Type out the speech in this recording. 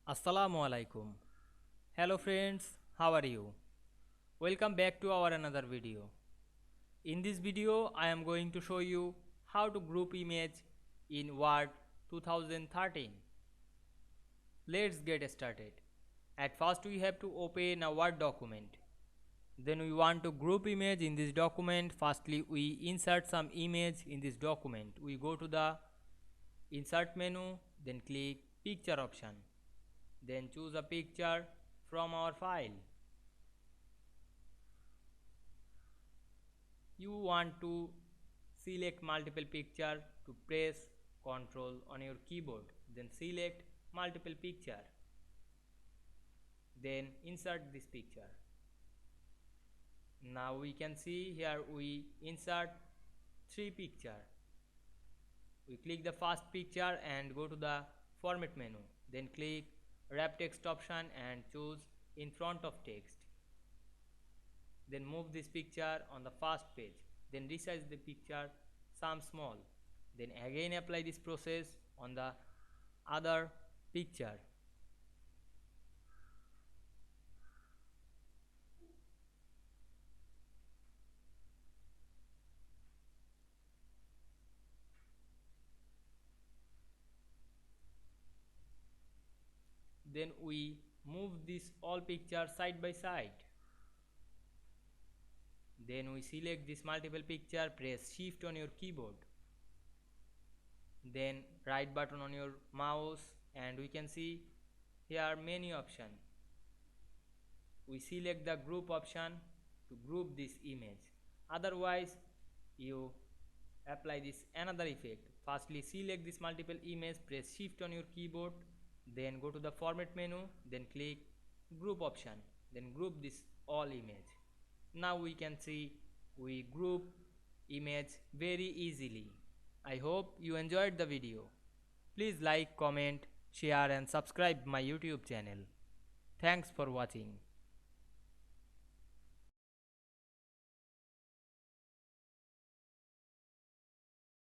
Assalamu Walaikum. Hello friends, how are you? Welcome back to our another video. In this video, I am going to show you how to group image in Word 2013. Let's get started. At first we have to open a Word document. Then we want to group image in this document. Firstly, we insert some image in this document. We go to the insert menu, then click picture option. Then choose a picture from our file. You want to select multiple picture, to press Ctrl on your keyboard, then select multiple picture, then insert this picture. Now we can see here we insert 3 picture. We click the first picture and go to the format menu, then click wrap text option and choose in front of text. Then move this picture on the first page, then resize the picture some small, then again apply this process on the other picture. Then we move this all picture side by side. Then we select this multiple picture, press shift on your keyboard, then right button on your mouse, and we can see here many options. We select the group option to group this image. Otherwise you apply this another effect. Firstly select this multiple image, press shift on your keyboard, then go to the format menu, then click group option, then group this all image. Now we can see we group image very easily. I hope you enjoyed the video. Please like, comment, share and subscribe my YouTube channel. Thanks for watching.